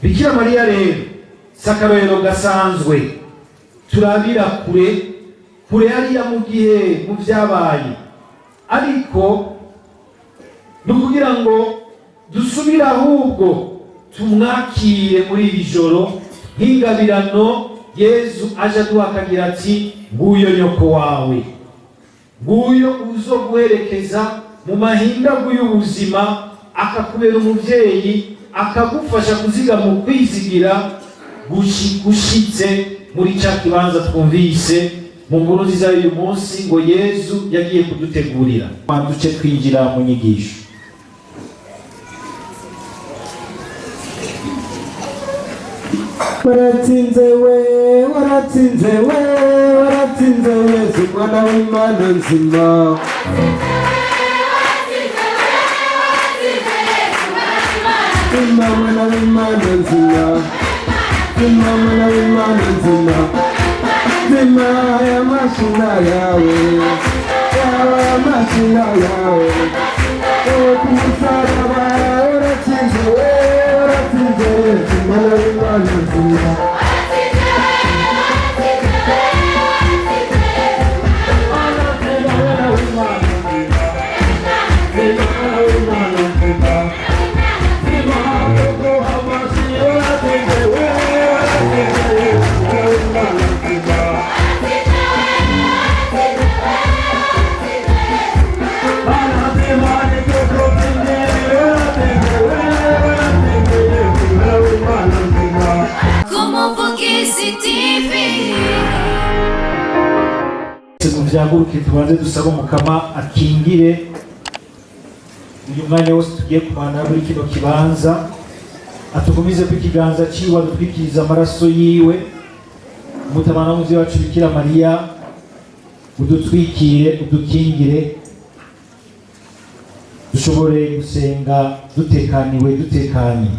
Bikira Mariya rero sakarero gasanzwe turabira kure hariya mu gihe mu vyabaye, ariko nukugira ngo dusubire ahubwo tumwakire muri iri joro nk'ingabirano Yezu aje aduhakagira ati nguyo nyoko wawe, nguyo uzo guherekeza mu mahindagu y'ubuzima, akakubera umuvyeyi, akagufasha kuzigama ukwizigira gushitse muri ca kibanza twumvise mu nkuru nziza y'uyu munsi ngo Yezu yagiye kudutegurira. Duce twinjira mu nyigisho. Waratsinze we, waratsinze we, waratsinze Yesu Mwana w'Imana nzima. Mwana w'Imana nzima, Mwana w'Imana nzima, nzima ya mashina yawe, ya mashina yawe, kumusaraba waratsinze we, waratsinze Yesu Mwana w'Imana nzima. Muvyaguruke tubanze dusaba Mukama akingire uyu mwanya wose tugiye kumana muri kino kibanza, atugumize ku kiganza ciwe, adutwikiriza amaraso yiwe. Umutamana w'umuvyeyi wacu Bikira Mariya udutwikire, udukingire, dushobore gusenga dutekaniwe, dutekanye.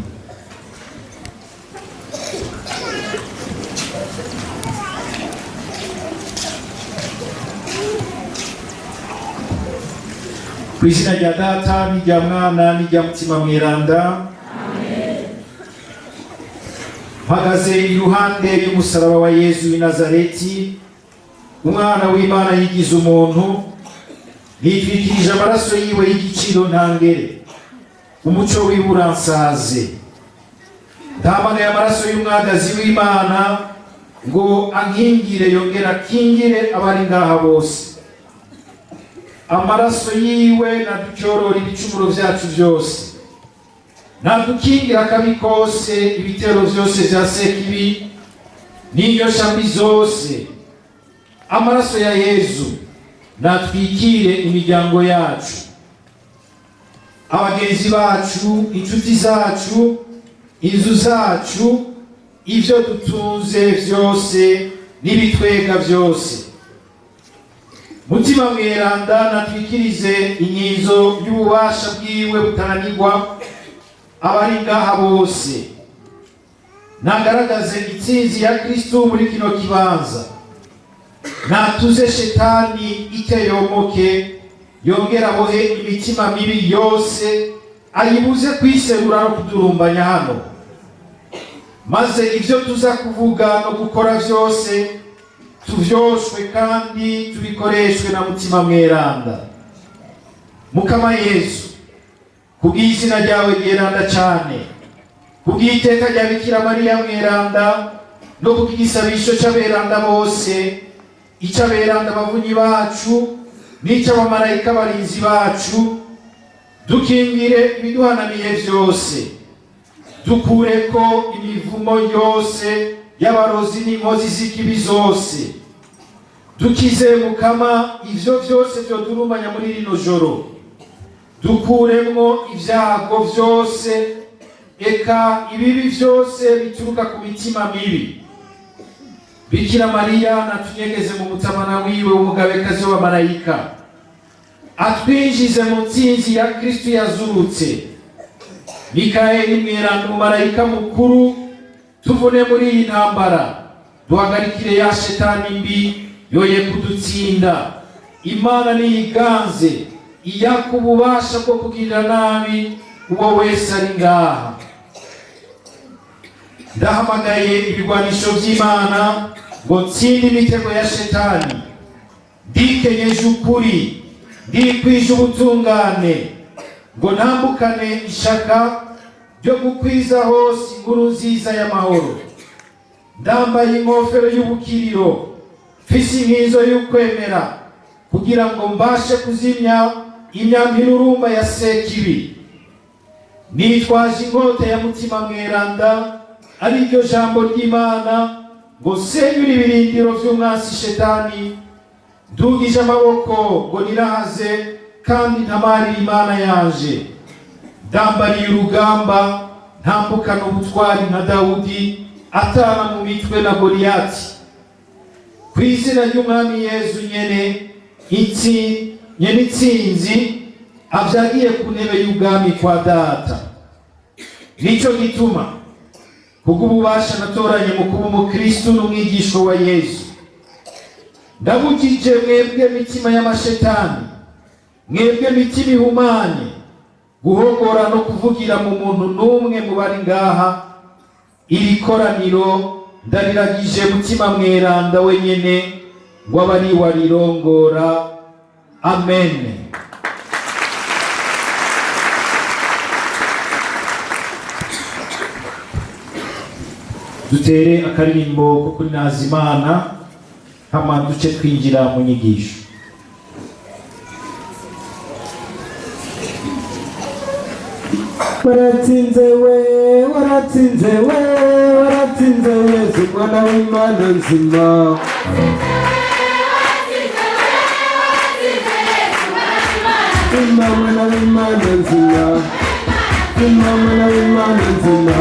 Kw'izina rya Data n'irya Mwana n'irya Mutima Mweranda. Amen. Mpagaze iruhande y'umusaraba wa Yezu w'i Nazareti, umwana w'Imana yigize umuntu, nitwikirije amaraso yiwe y'igiciro ntangere, umuco wiwe uransaze. Ndamagaye amaraso y'umwagazi w'Imana ngo ankingire, yongera akingire abari ngaha bose. Amaraso yiwe naducyorora ibicumuro vyacu vyose, nadukingira akabi kose, ibitero vyose vya sekibi n'iyo shambi zose. Amaraso ya Yezu natwikire imiryango yacu, abagenzi bacu, inshuti zacu, inzu zacu, ivyo dutunze vyose n'ibitwega vyose. Mutima Mweranda natwikirize inyizo y'ububasha bwiwe butananirwa abari ngaha bose. Nagaragaze itsinzi ya Kristo muri kino kibanza, natuze shetani iteyomoke, yongera abohe imitima mibi yose, ayibuze kwiserura no kudurumbanya hano, maze ivyo tuza kuvuga no gukora vyose tuvyoshwe kandi tubikoreshwe na Mutima Mweranda. Mukama Yesu, kubw'izina ryawe ryeranda cane, kubw'iteka rya Bikira Mariya Mweranda, no kubw'igisabisho c'aberanda bose, ic'aberanda bavunyi bacu n'ic'abamarayika barinzi bacu, dukingire ibiduhanamiye vyose, dukureko imivumo yose y'abarozi n'inkozi z'ikibi zose. Dukize Mukama ivyo vyose vyodurumanya muri rino joro, dukuremwo ibyago byose, eka ibibi byose bituruka ku mitima mibi. Bikira Mariya natunyegeze mu mutamana wiwe w'umugabekazi w'abamarayika, atwinjize mu ntsinzi ya Kristo yazurutse. Mikaeli mweranda umumarayika mukuru, tuvune muri iyi ntambara, duhagarikire ya shetani mbi yoye kudutsinda. Imana niyiganze iyaka ububasha bwo kugirira nabi uwo wese ari ngaha. Ndahamagaye ibigwanisho by'Imana ngo nsinde imitego ya shetani, ndikenyeje ukuri, ndikwije ubutungane, ngo ntambukane ishaka ryo gukwiza hose inkuru nziza y'amahoro. Ndambaye ingofero y'ubukiriro, mfise inkizo y'ukwemera, kugira ngo mbashe kuzimya imyambi ya sekibi. Nitwaje inkota ya mutima mweranda, ari ryo jambo ry'Imana, ngo senyure ibirindiro vy'umwansi shetani. Ndugije amaboko ngo nirahaze kandi ntamarire Imana yanje. Ndambariye urugamba, ntambukana ubutwari nka Dawudi atana mu mitwe na Goliyati. Ku izina ry'Umwami Yezu nyene intsinzi avyagiye ku ntebe y'ubwami kwa Data. Nico gituma kubw'ububasha natoranye mu kuba umukristo n'umwigishwa wa Yesu, ndabukije mwebwe mitima y'amashetani, mwebwe mitima ihumanye, guhogora no kuvugira mu muntu n'umwe mu bari ngaha. Iri koraniro ndariragije mutima mweranda wenyene, ngo abe ari warirongora. Amen. Dutere akaririmbo ko kuninaza Imana, hama duce twinjira mu nyigisho. Waratsinze we, waratsinze we, waratsinze Yesu mwana w'Imana nzima. Zima mwana w'Imana nzima, zima mwana w'Imana nzima,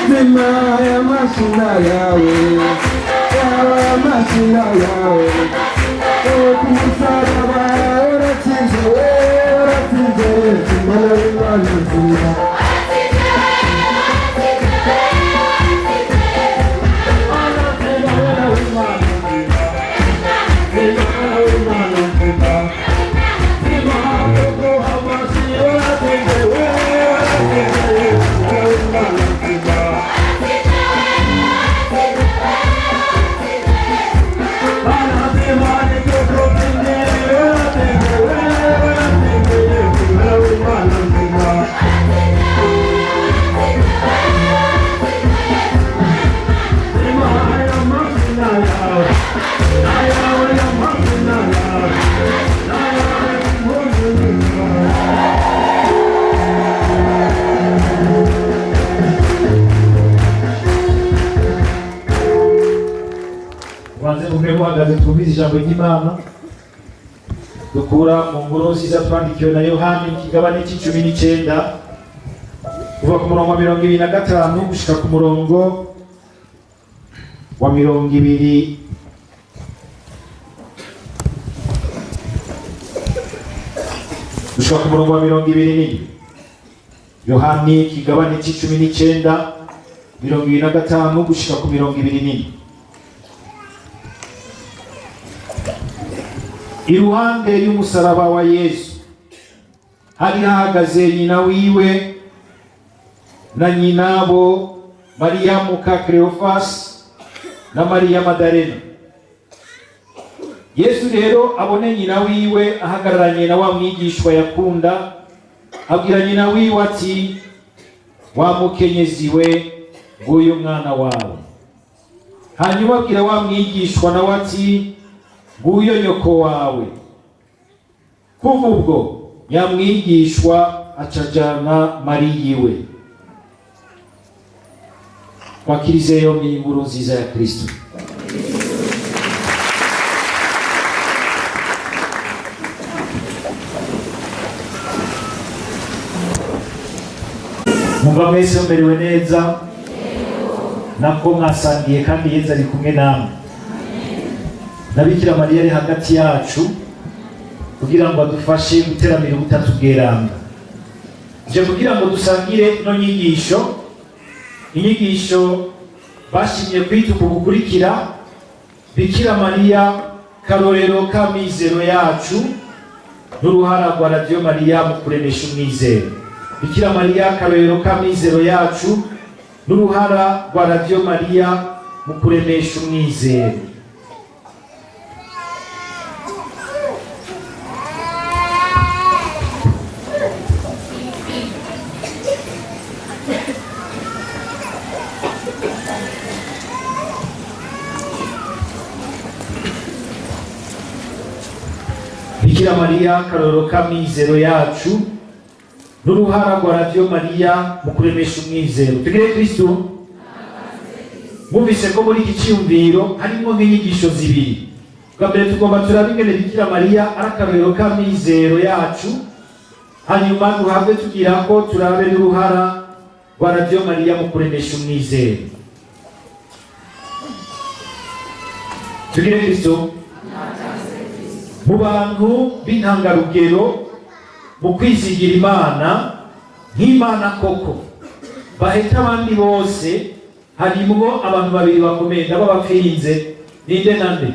zima ya mashina yawe, ya mashina yawe. Kumusaraba waratsinze we, waratsinze Yesu mwana w'Imana nzima. Uhagaze twumvise ijambo ry'Imana dukura mu nkuru nziza twandikiwe na Yohani mu kigabane c'19 kuva ku murongo wa 25 gushika ku murongo wa 20 gushika ku murongo wa 20. Yohani kigabane c'19 25 gushika ku 20. Iruhande y'umusaraba wa Yesu hari hahagaze nyina wiwe na nyinabo Mariya muka Cleophas na Mariya Madalena. Yesu rero abone nyina wiwe ahagararanye na wa mwigishwa yakunda, abwira nyina wiwe ati, wa mukenyezi we, nguyu mwana wawe. Hanyuma abwira wa mwigishwa nawe ati, nguyo nyoko wawe. Kuva ubwo nyamwigishwa acajana Mariyiwe. Twakirize yombi inkuru nziza ya Kristo. Mwumva mwese mumerewe neza nako mwasangiye kandi Yesu ari kumwe namwe. Na Bikira Mariya ari hagati yacu kugira ngo adufashe guteramira ubutatu bweranda. Je kugira ngo dusangire ino inyigisho bashimye kwita gukurikira Bikira Mariya karorero ka mizero yacu n'uruhara rwa Radio Mariya mu kuremesha umwizero. Bikira Mariya karorero ka mizero yacu n'uruhara rwa Radio Mariya mu kuremesha umwizero. Bikira Mariya karorero ka mizero yacu n'uruhara rwa Radio Mariya mu kuremesha umwizero. Tugire Kristo. Mubise ko muri iki cyumviro harimo nk'inyigisho zibiri. Bwa mbere tugomba turabe ingene Bikira Mariya ari akarorero ka mizero yacu, hanyuma duhabwe tugira ko turabe n'uruhara rwa Radio Mariya mu kuremesha umwizero. Tugire Kristo. Mu bantu b'intangarugero mu kwizigira Imana nk'Imana koko baheta abandi bose, harimwo abantu babiri bakomeye ndababapfinze ninde nande.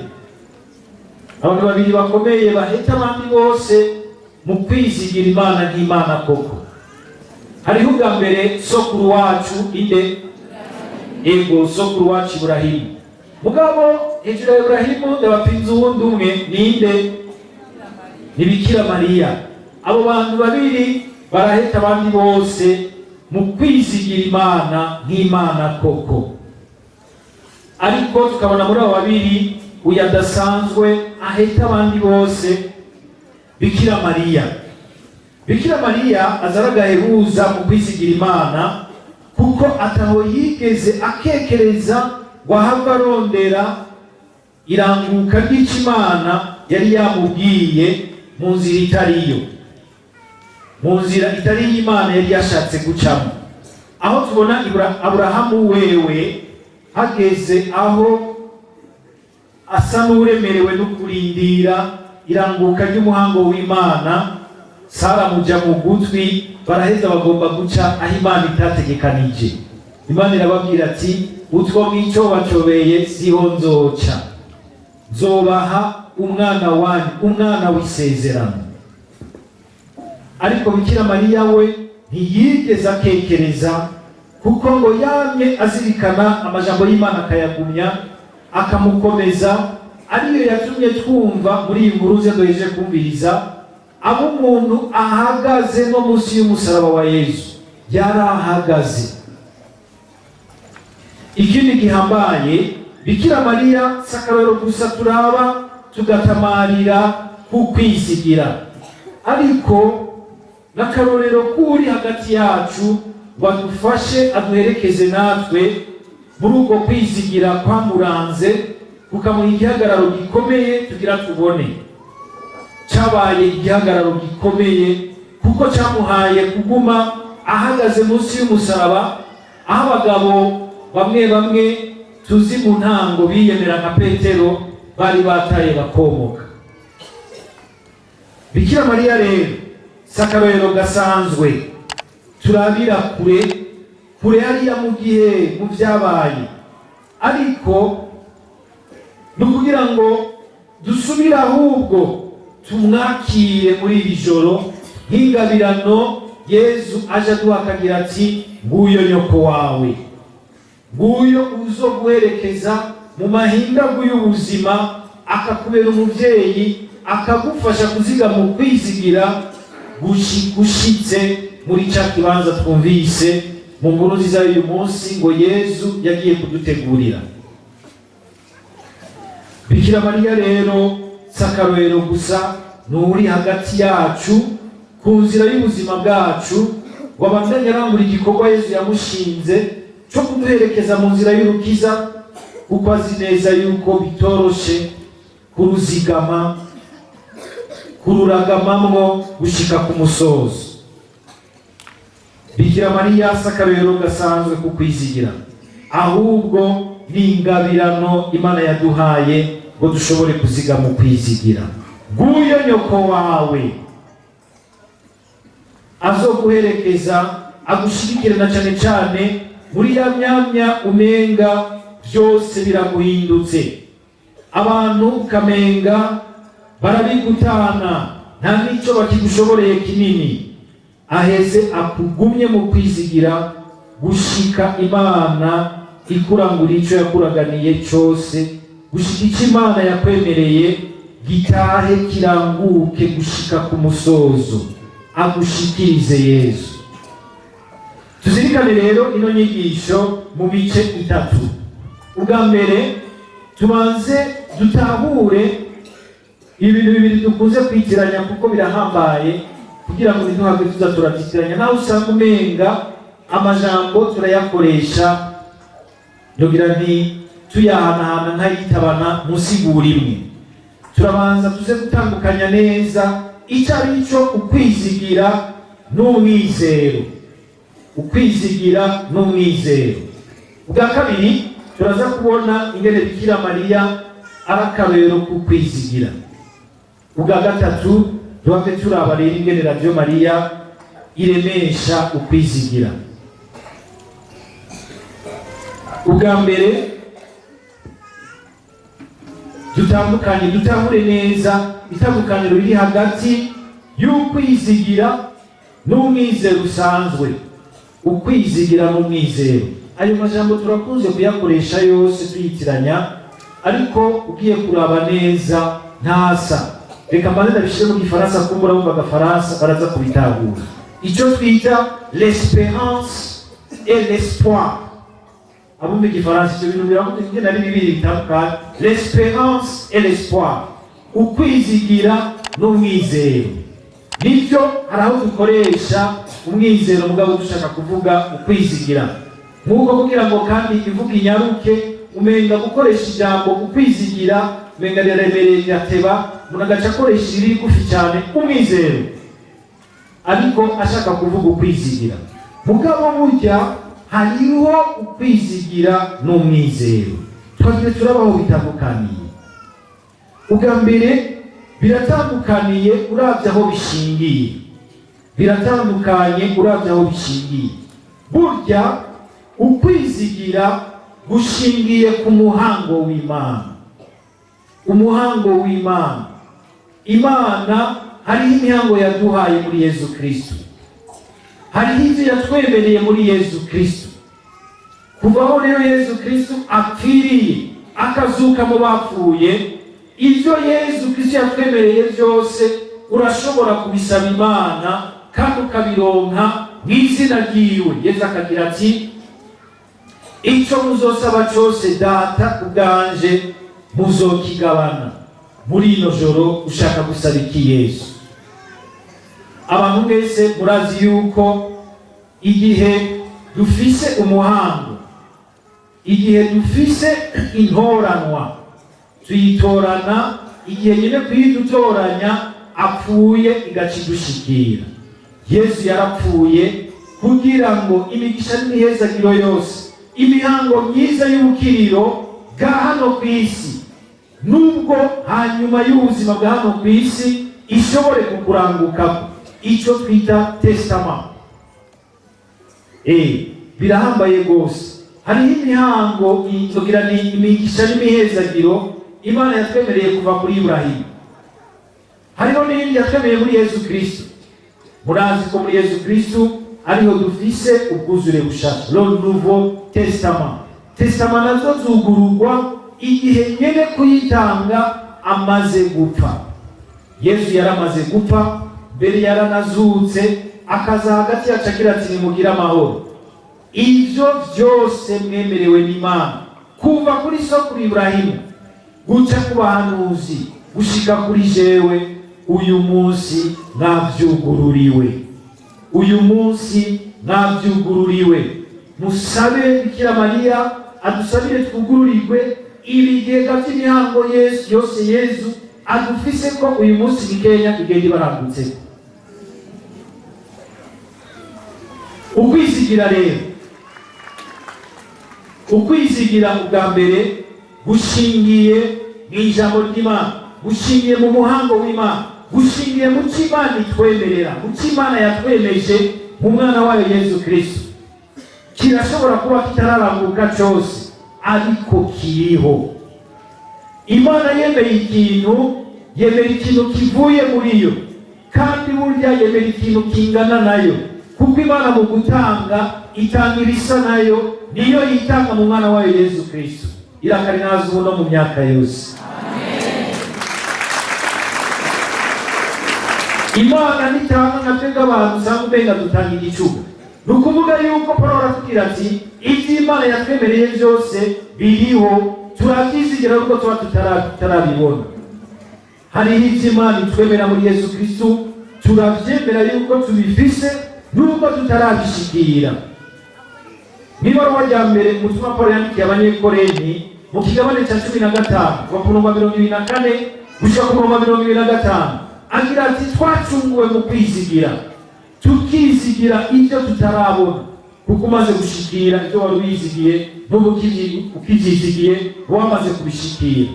Abantu babiri bakomeye baheta abandi bose mu kwizigira Imana nk'Imana koko. Hariho ubwa mbere sokuru wacu inde? Ego, sokuru wacu Ibrahimu. Mugabo hejuru ya Ibrahimu ndabapfinze uwundi umwe ninde? Ni Bikira Mariya. Abo bantu babiri baraheta abandi bose mu kwizigira Imana nk'Imana koko. Ariko tukabona muri abo babiri uyadasanzwe aheta abandi bose Bikira Mariya. Bikira Mariya azaragaheruza mu kwizigira Imana kuko ataho yigeze akekereza ngo ahave arondera iranguka ry'Imana yari yamubwiye mu nzira itariyo, mu nzira itari y'Imana yari yashatse gucamo. Aho tubona Aburahamu wewe hageze aho asa n'uremerewe no kurindira iranguka ry'umuhango w'Imana, Sara muja mu gutwi, baraheza bagomba guca aho Imana itategekanije. Imana irababwira ati utwo mwico bacobeye siho nzoca, nzobaha umwana wanyu, umwana w'isezerano. Ariko Bikira Mariya we ntiyigeze akekereza, kuko ngo yamye azirikana amajambo y'Imana akayagumya akamukomeza. Ariyo yatumye twumva muri iyi nkuru duhejeje kumviriza abo umuntu ahagaze no munsi y'umusaraba wa Yesu yarahagaze. Ikindi gihambaye, Bikira Mariya sakarero gusa turaba tugatamarira ku kwisigira, ariko n'akarorero kuri hagati yacu badufashe aduherekeze natwe muri uko kwisigira kwamuranze, kukamuha igihagararo gikomeye tugira tubone. Cyabaye igihagararo gikomeye kuko cyamuhaye kuguma ahagaze munsi y'umusaraba, aho abagabo bamwe tuzi mu ntango biyemera nka Petero bari bataye bakomoka. Bikira Mariya rero sakarero gasanzwe turabira kure hariya mu gihe mu byabaye, ariko no kugira ngo dusubire ahubwo tumwakire muri iri joro nk'ingabirano. Yesu aje aduhakagira ati nguyo nyoko wawe, nguyo uzo guherekeza mu mahindagu y'ubuzima, akakubera umuvyeyi, akagufasha kuziga mu kwizigira gushitse muri ca kibanza twumvise mu nkuru nziza y'uyu munsi ngo Yesu yagiye kudutegurira. Bikira Mariya rero sakarero gusa n'uri hagati yacu ku nzira y'ubuzima bwacu, wabandanya arangura igikorwa Yesu yamushinze cyo kuduherekeza mu nzira y'urukiza, kuko azi neza yuko bitoroshe kuruzigama, kururagamamwo gushika ku musozo. Bikira Mariya si akarorero gasanzwe ku kwizigira, ahubwo ni ingabirano Imana yaduhaye ngo dushobore kuzigama ukwizigira. Nguyo nyoko wawe azoguherekeza, agushigikirana cyane cyane muri ya myanya umenga byose biraguhindutse, abantu ukamenga barabigutana, nta n'icyo bakigushoboreye kinini. Aheze akugumye mu kwizigira gushika Imana ikurangura icyo yakuraganiye cyose, gushika icyo Imana yakwemereye gitahe kiranguke gushika ku musozo, agushikirize Yesu. Tuzirikane rero ino nyigisho mu bice bitatu. Ubwa mbere tubanze dutahure ibintu bibiri dukunze kwitiranya kuko birahambaye, kugira ngo ntiduhave tuza turabyitiranya. Nawe usanga umenga amajambo turayakoresha ndogira nti tuyahanahana nkayitabana musigura imwe. Turabanza tuze gutandukanya neza icyo ari cyo ukwizigira n'umwizero. Ukwizigira n'umwizero. Ubwa kabiri turaza kubona ingene Bikira Mariya ari akarorero ku kwizigira. Ubwa gatatu duhave turaba rero ingene Radio Mariya iremesha ukwizigira. Ubwa mbere dutahure neza itandukaniro riri hagati y'ukwizigira n'umwizero usanzwe. Ukwizigira n'umwizero, ayo majambo turakunze kuyakoresha yose tuyitiranya, ariko ugiye kuraba neza ntasa. Reka mbanze ndabishire mu Gifaransa kumbura bumva agafaransa baraza kubitahura. Icyo twita l'espérance et l'espoir. Abumva Igifaransa icyo bintu biravuga ari bibiri bitandukanye. L'espérance et l'espoir, ukwizigira n'umwizero. Nibyo hari aho dukoresha umwizero mugabo dushaka kuvuga ukwizigira. Nk'uko kugira ngo kandi ivuga inyaruke umenga gukoresha ijambo ukwizigira umenga riremereye gateba, umuntu agaca akoresha iriri gufi cyane umwizero, ariko ashaka kuvuga ukwizigira. Mugabo burya hariho ukwizigira n'umwizero, twagiye turabaho bitandukaniye. Ubwa mbere biratandukaniye uravye aho bishingiye, biratandukanye uravye aho bishingiye. Burya ukwizigira gushingiye ku muhango w'Imana. Umuhango w'Imana, Imana hariho imihango yaduhaye muri Yesu Kristo, hariho ibyo yatwemereye muri Yesu Kristo. Kuvaho rero Yesu Kristo apfiriye akazuka mu bapfuye, ibyo Yesu Kristo yatwemereye byose urashobora kubisaba Imana kandi ukabironka mu izina ryiwe. Yesu akagira ati, icyo muzosaba cyose data ubwanje muzokigabana. Muri ino joro ushaka gusaba iki Yesu? Abantu mwese murazi yuko igihe dufise umuhango, igihe dufise intoranwa, tuyitorana igihe nyine kuyidutoranya apfuye igacidushikira. Yesu yarapfuye kugira ngo imigisha n'imihezagiro yose, imihango myiza y'ubukiriro bwa hano ku isi nubwo hanyuma y'ubuzima bwa hano ku isi ishobore kukurangukako, icyo twita testament. Birahambaye rwose. Hariho imihango inzogira ni imigisha n'imihezagiro Imana yatwemereye kuva kuri Ibrahimu. Hariho n'ibindi yatwemereye muri Yesu Kristo. Murazi ko muri Yesu Kristo ariho dufise ubwuzure bushasha, le nouveau testament. Testament nazo zugururwa igihe nyene kuyitanga amaze gupfa. Yesu yaramaze gupfa, mbere yaranazutse, akaza hagati yacu agira ati nimugire amahoro. Ivyo byose mwemerewe n'Imana kuva kuri sokuru Ibrahimu guca ku bahanuzi gushika kuri jewe, uyu munsi mwavyugururiwe. Uyu munsi mwavyugururiwe. Musabe Bikira Mariya adusabire twugururirwe ibigega by'imihango Yesu yose Yesu adufise ko uyu munsi bikenya igenda ibarambutse. ukwizigira rero, ukwizigira ubwa mbere gushingiye mu ijambo ry'Imana, gushingiye mu muhango w'Imana, gushingiye mu cyo Imana itwemerera, mu cyo Imana yatwemeje mu mwana wayo Yesu Kristo. Kirashobora kuba kitararanguka cyose, ariko kiriho. Imana yemeye ikintu kivuye muri yo, kandi burya yemera ikintu kingana nayo, kuko Imana mu gutanga itanga ibisa nayo, niyo yitanga mu mwana wayo Yesu Kristo. Irakarinazwa ubu no mu myaka yose. Imana nitanga nka twebwe abantu usanga umenga dutanga igicuba. Ni ukuvuga yuko Pawulo aratubwira ati ibyo Imana yatwemereye byose biriho, turavyizigira nuko tuba tutarabibona. Hariho ibyo Imana itwemerera muri Yesu Kristo, turavyemera yuko tubifise nubwo tutarabishikira. N'ibaruwa rya mbere umutumwa Pawulo yandikiye abanyekorenti mu kigabane cya 15 kuva ku murongo wa 24 gushika ku murongo wa 25, agira ati twacunguwe mu kwizigira, tukizigira ibyo tutarabona, kuko umaze gushikira ibyo wari wizigiye n'ubu ukivyizigiye wamaze kubishikira.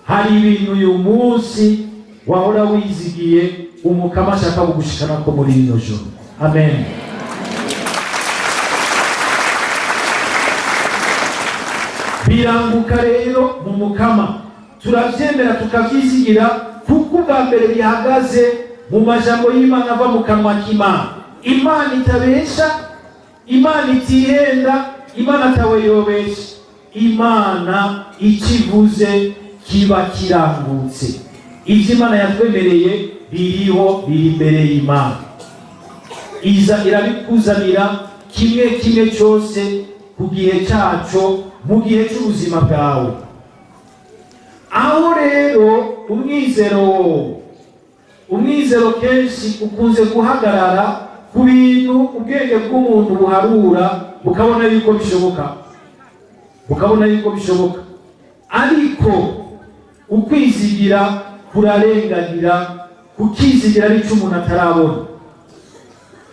Hari ibintu uyu munsi wahora wizigiye umukama ashaka kugushikana ko muri rino joro. Amen. Biranguka rero mu mukama, turavyemera tukavyizigira, kuko bwa mbere bihagaze mu majambo y'Imana ava mu kanwa k'Imana. Imana itabesha, Imana itihenda, Imana atawe yobesha. Imana ikivuze kiba kirangutse. Ivyo Imana yatwemereye biriho, biri imbere y'Imana. Iza irabikuzanira kimwe cyose ku gihe cyaco, mu gihe cy'ubuzima bwawe. Aho rero umwizero kenshi ukunze guhagarara ku bintu ubwenge bw'umuntu buharura bukabona yuko bishoboka, ariko ukwizigira kurarenganira, kukizigira ari cyo umuntu atarabona.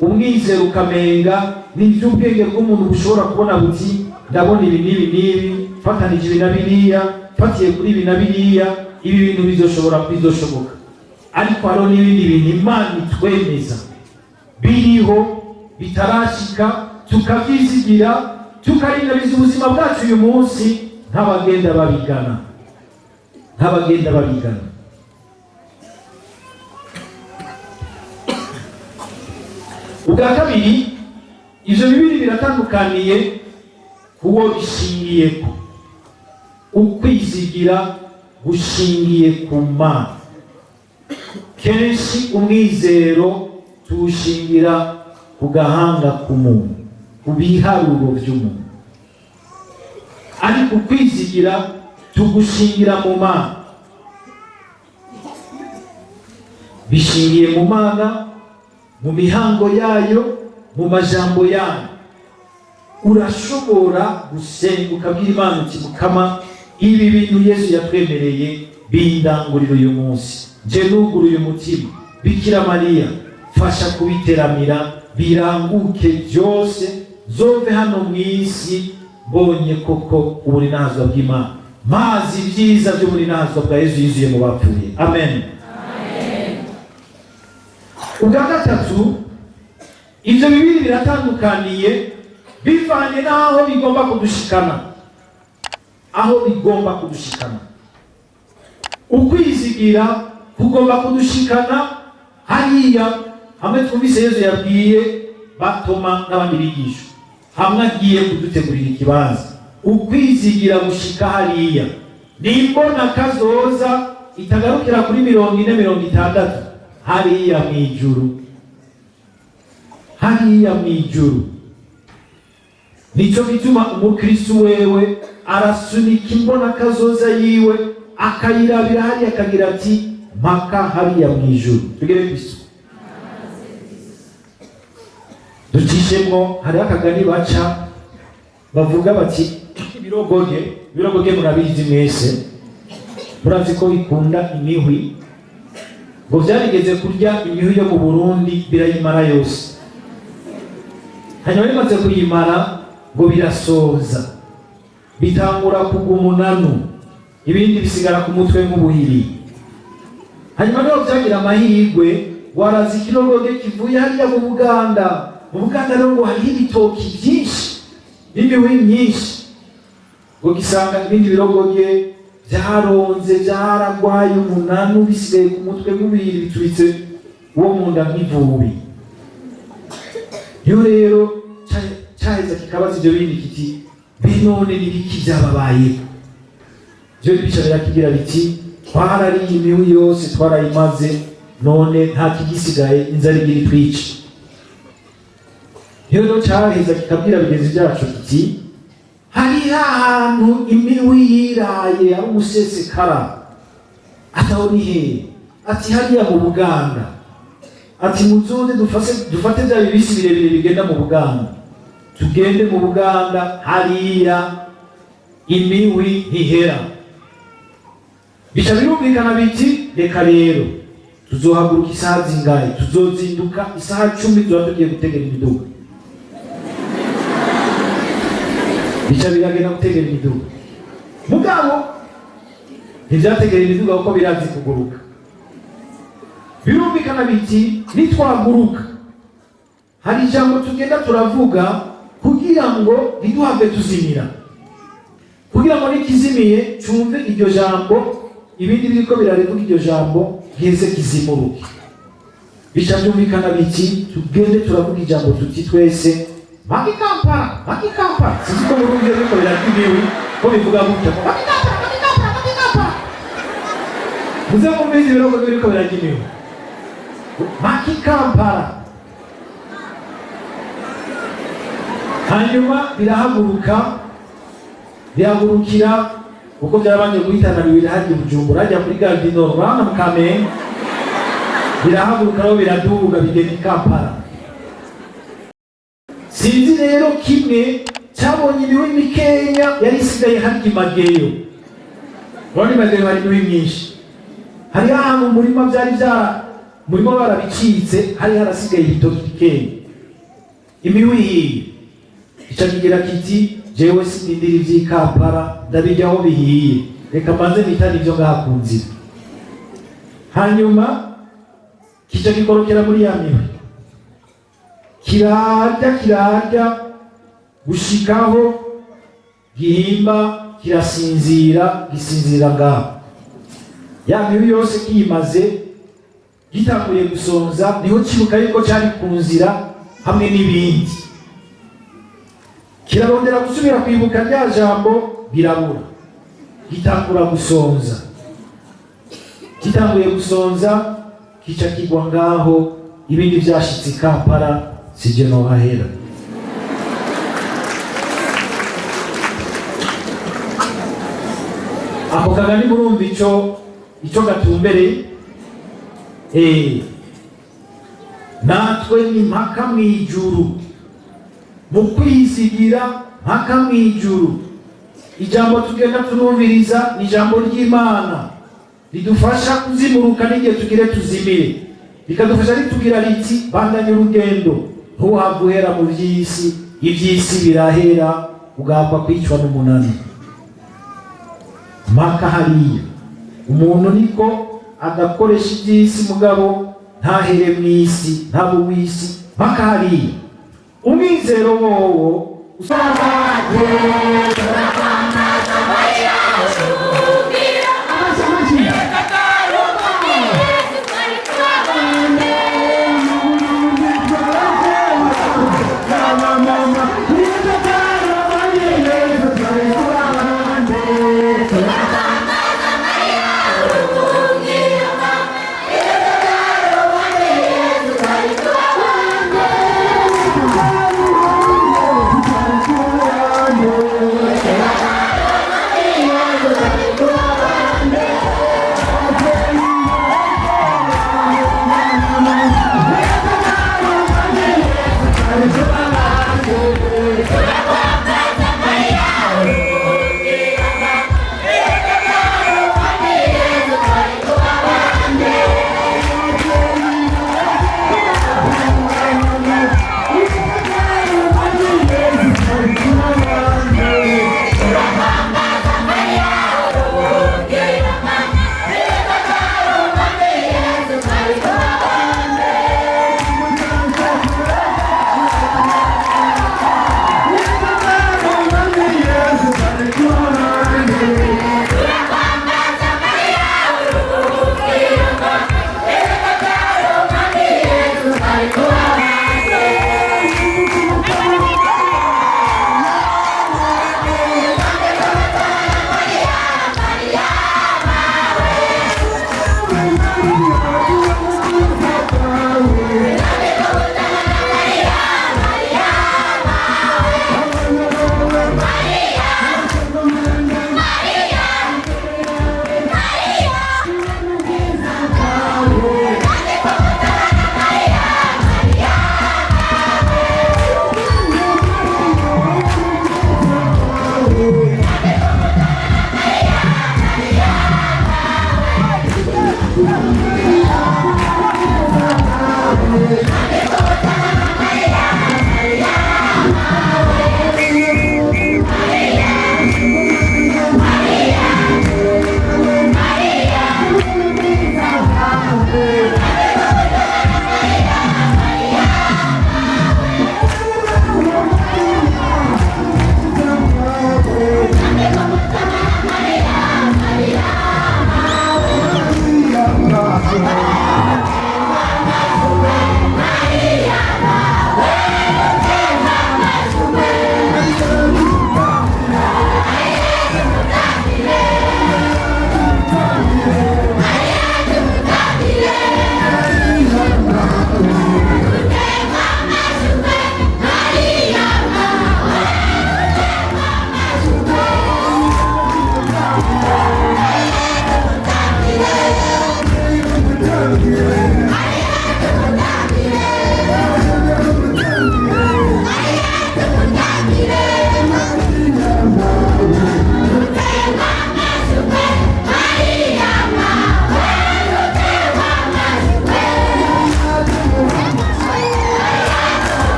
Umwizero ukamenga n'ibyo ubwenge bw'umuntu bushobora kubona buti ndabona ibi n'ibi, fatanije ibi na biriya, fatiye kuri ibi na biriya, ibi bintu bizoshoboka. Ariko hariho n'ibindi bintu Imana itwemeza biriho bitarashika, tukavyizigira, tukaringaniza ubuzima bwacu uyu munsi nk'abagenda babigana. Ubwa kabiri, ivyo bibiri biratandukaniye kuwo bishingiyeko. Ukwizigira gushingiye ku Mana. Kenshi umwizero tuwushingira ku gahanga k'umuntu, ku biharuro by'umuntu, ariko ukwizigira tugushingira mu Mana. Bishingiye mu Mana, mu mihango yayo, mu majambo yayo. Urashobora gusenga ukabwira Imana uti mukama, ibi bintu Yesu yatwemereye bindangurira uyu munsi, nje nuguruye umutima. Bikira Mariya, fasha kubiteramira biranguke byose, zove hano mu isi mbonye koko uburinazwa bw'Imana, mazi ibyiza by'uburinazwa bwa Yesu yuzuye mu bapfuye. Amen. Ubwa gatatu, ivyo bibiri biratandukaniye bivanye n'aho bigomba kudushikana. Ukwizigira kugomba kudushikana hariya hamwe twumvise Yesu yabwiye Batoma n'abandi bigisha, hamwe agiye kudutegurira ikibanza. Ukwizigira gushika hariya nimbona kazoza itagarukira kuri 40-60 hariya mw'ijuru. Nico gituma umukristo wewe arasunika imbona kazoza yiwe akayirabira hariya akagira ati mpaka hariya mw'ijuru. Tugere Kristo ducishemwo. Hari akagani baca bavuga bati ibirogoge murabizi mwese, murazi ko bikunda imihwi, ngo byarigeze kurya imihwi yo mu Burundi birayimara yose. hanyuma bimaze kuyimara ngo birasoza, bitangura kugwa umunanu, ibindi bisigara ku mutwe nk'ubuhiri. Hanyuma rero byagira amahirwe, warazi ikirogoge kivuye hariya mu Buganda. Mu Buganda rero ngo hariho ibitoki byinshi n'imiwi myinshi, ngo gisanga ibindi birogoge byaronze, byaragwaye umunanu, bisigaye ku mutwe nk'ubuhiri, bituritse uwo mu nda nk'ivubi. Iyo rero cyaheza kikabaza ibyo bindi kiti, mbe none n'ibiki byababaye? Byo bica birakigira biti, twarariye imiwi yose twarayimaze, none nta kigisigaye, inzara igira itwice. Iyo rero cyaheza kikabwira bigenzi byacu kiti, hari ahantu imiwi yiraye ari umusesekara, ataho ni hehe? Ati hariya mu Buganda. Ati muzoze dufate bya bibisi birebire bigenda mu Buganda, tugende mu Buganda, hariya imiwi ntihera. Bica birumvikana biti, reka rero tuzohaguruka isaha zingahe? Tuzozinduka isaha 10 tuba tugiye gutegera imiduga. Bica biragenda gutegera imiduga, mugabo ntibyategera imiduga kuko birazi kuguruka. Birumvikana biti, nitwaguruka hari ijambo tugenda turavuga kugira ngo ntiduhave tuzimira, kugira ngo nikizimiye cyumve iryo jambo, ibindi biriko birarevuga iryo jambo giheze kizimuruke. Bica byumvikana biti, tugende turavuga ijambo tuti twese Makikampara, Makikampara. Sinzi ko Burundi biriko birakimiwe ko bivuga gutya, Makikampara, Makikampara, Makikampara. Muze kumvise biroko biriko birakimiwe, Makikampara. Hanyuma birahaguruka, bihagurukira uko byarabanje guhitana bibiri hajya Bujumbura, hajya kuri Gare du Nord, urabona mu Kamenge. Birahaguruka rero biraduga bigenda i Kampala. Sinzi rero kimwe cyabonye imiwi mikenya yari isigaye hajya Mageyo. Urabona Mageyo hari imiwi myinshi, hari ahantu umurima byari murimo barabicitse, hari harasigaye ibitoki bikenya. Imiwi hiye ica kigira kiti, jewe sindindira ivy'i Kampala, ndabijya aho bihiye, reka mbanze nitane ibyo ngaha ku nzira. Hanyuma kica gikorokera muri ya miwi, kirarya gushikaho gihimba, kirasinzira, gisinzira ngaho. Ya miwi yose kiyimaze, gitanguye gusonza, niho kibuka yuko cyari ku nzira hamwe n'ibindi. Kirarondera gusubira kwibuka rya jambo, birabura. Gitangura gusonza, gitanguye gusonza, kica kigwa ngaho, ibindi byashitse i Kampala sije no hahera. Ako kagani murumva ico gatumbereye. Natwe ni mpaka mwijuru, mu kwizigira mpaka mwijuru. Ijambo tugenda tunumviriza ni ijambo ry'Imana, ridufasha kuzimuruka n'igihe tugire tuzimire, rikadufasha ritugira riti, bandanye urugendo, ntuhava uhera mu by'isi, iby'isi birahera, ugapfa kwicwa n'umunani. Mpaka hariya umuntu niko agakoresha iby'isi, mugabo ntahere mu isi, ntabwo w'isi. Mpaka hariya umwizero wowo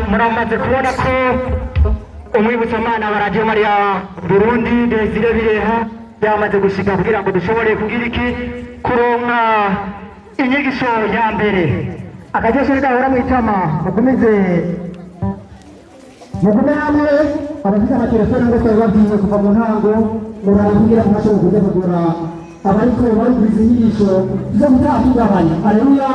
muramaze kubona ko umwibutsamana wa Radio Maria Burundi Desire Bireha yamaze gushika kugira ngo dushobore kugira iki kuronka inyigisho ya mbere. Akajesho gahora mu itama mugume hamwe abafite amatelefone ngo twababwiye kuva mu ntango murababwira ko bashobora kuza kugura abariko bari kwizinyigisho zo gutanga. Haleluya.